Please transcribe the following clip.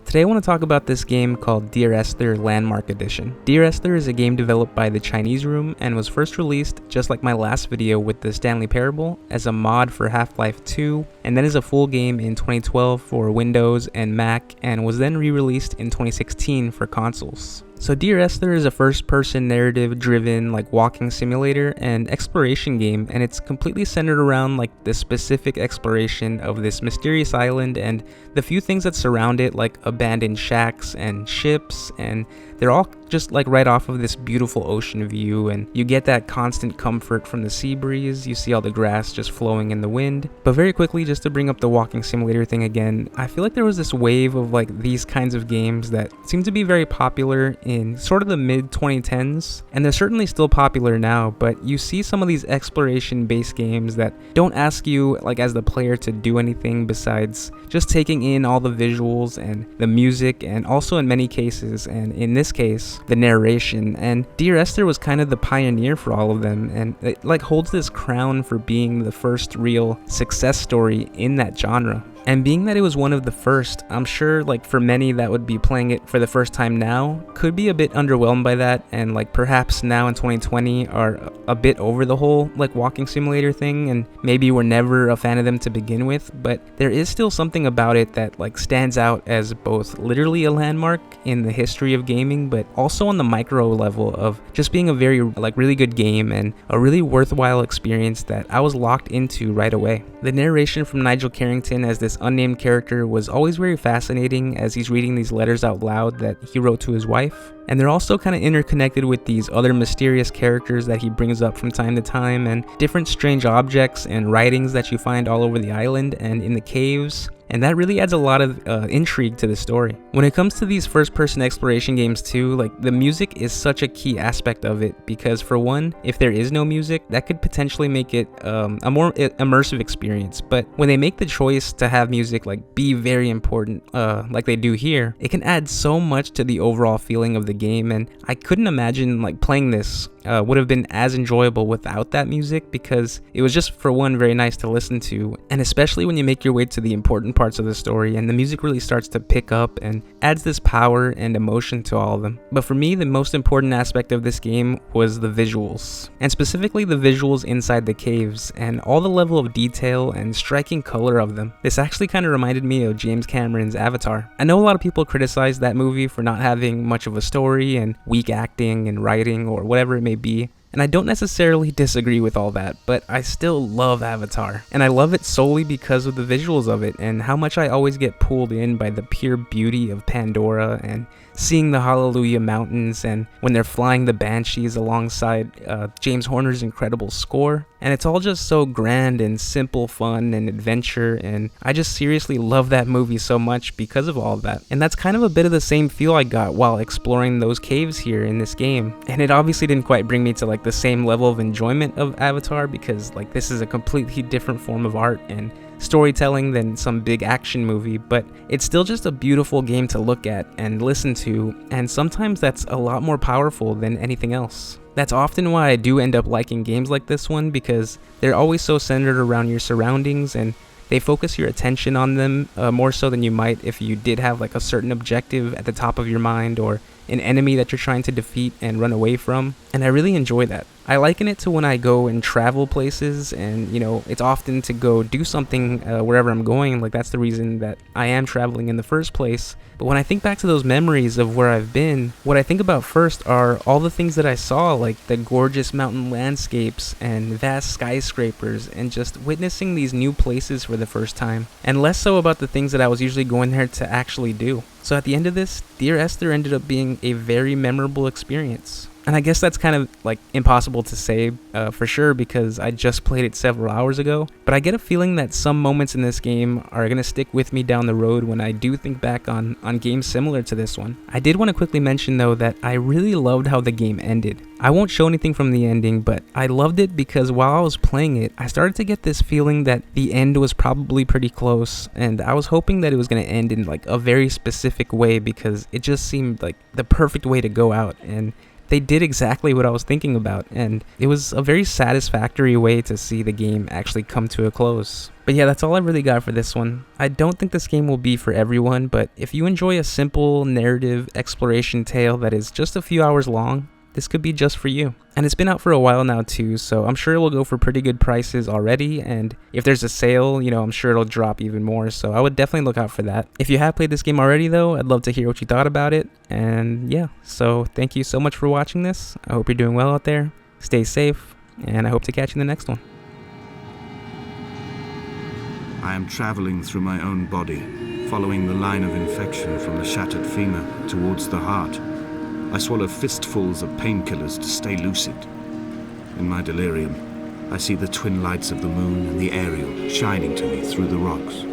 Today I want to talk about this game called Dear Esther Landmark Edition. Dear Esther is a game developed by the Chinese Room and was first released, just like my last video with the Stanley Parable, as a mod for Half-Life 2, and then as a full game in 2012 for Windows and Mac, and was then re-released in 2016 for consoles. So Dear Esther is a first-person narrative-driven walking simulator and exploration game, and it's completely centered around the specific exploration of this mysterious island and the few things that surround it, like abandoned shacks and ships, and they're all just right off of this beautiful ocean view, and you get that constant comfort from the sea breeze. You see all the grass just flowing in the wind. But very quickly, just to bring up the walking simulator thing again, I feel like there was this wave of these kinds of games that seemed to be very popular in sort of the mid 2010s, and they're certainly still popular now, but you see some of these exploration based games that don't ask you as the player to do anything besides just taking in all the visuals and the music, and also in many cases, and in this case, the narration. And Dear Esther was kind of the pioneer for all of them, and it holds this crown for being the first real success story in that genre. And being that it was one of the first, I'm sure for many that would be playing it for the first time now could be a bit underwhelmed by that, and perhaps now in 2020 are a bit over the whole walking simulator thing, and maybe were never a fan of them to begin with. But there is still something about it that stands out as both literally a landmark in the history of gaming, but also on the micro level of just being a very really good game and a really worthwhile experience that I was locked into right away. The narration from Nigel Carrington as this unnamed character was always very fascinating as he's reading these letters out loud that he wrote to his wife. And they're also kind of interconnected with these other mysterious characters that he brings up from time to time, and different strange objects and writings that you find all over the island and in the caves. And that really adds a lot of intrigue to the story. When it comes to these first-person exploration games too, the music is such a key aspect of it, because for one, if there is no music, that could potentially make it a more immersive experience. But when they make the choice to have music be very important, like they do here, it can add so much to the overall feeling of the game. And I couldn't imagine playing this would have been as enjoyable without that music, because it was just, for one, very nice to listen to, and especially when you make your way to the important parts of the story and the music really starts to pick up and adds this power and emotion to all of them. But for me, the most important aspect of this game was the visuals, and specifically the visuals inside the caves and all the level of detail and striking color of them. This actually kind of reminded me of James Cameron's Avatar. I know a lot of people criticize that movie for not having much of a story and weak acting and writing or whatever it may be, and I don't necessarily disagree with all that, but I still love Avatar, and I love it solely because of the visuals of it and how much I always get pulled in by the pure beauty of Pandora and seeing the Hallelujah Mountains, and when they're flying the Banshees alongside James Horner's incredible score. And it's all just so grand and simple fun and adventure, and I just seriously love that movie so much because of all of that. And that's kind of a bit of the same feel I got while exploring those caves here in this game. And it obviously didn't quite bring me to the same level of enjoyment of Avatar, because this is a completely different form of art and storytelling than some big action movie, but it's still just a beautiful game to look at and listen to, and sometimes that's a lot more powerful than anything else. That's often why I do end up liking games like this one, because they're always so centered around your surroundings and they focus your attention on them more so than you might if you did have a certain objective at the top of your mind, or an enemy that you're trying to defeat and run away from. And I really enjoy that. I liken it to when I go and travel places, and it's often to go do something wherever I'm going. That's the reason that I am traveling in the first place. But when I think back to those memories of where I've been, what I think about first are all the things that I saw, the gorgeous mountain landscapes and vast skyscrapers, and just witnessing these new places for the first time, and less so about the things that I was usually going there to actually do. So at the end of this, Dear Esther ended up being a very memorable experience. And I guess that's kind of impossible to say for sure, because I just played it several hours ago, but I get a feeling that some moments in this game are going to stick with me down the road when I do think back on games similar to this one. I did want to quickly mention though that I really loved how the game ended. I won't show anything from the ending, but I loved it because while I was playing it, I started to get this feeling that the end was probably pretty close, and I was hoping that it was going to end in a very specific way, because it just seemed like the perfect way to go out. And they did exactly what I was thinking about, and it was a very satisfactory way to see the game actually come to a close. But yeah, that's all I really got for this one. I don't think this game will be for everyone, but if you enjoy a simple narrative exploration tale that is just a few hours long, this could be just for you. And it's been out for a while now too, so I'm sure it will go for pretty good prices already, and if there's a sale, I'm sure it'll drop even more, so I would definitely look out for that. If you have played this game already though, I'd love to hear what you thought about it, and yeah, so thank you so much for watching this. I hope you're doing well out there, stay safe, and I hope to catch you in the next one. I am traveling through my own body, following the line of infection from the shattered femur towards the heart. I swallow fistfuls of painkillers to stay lucid. In my delirium, I see the twin lights of the moon and the aerial shining to me through the rocks.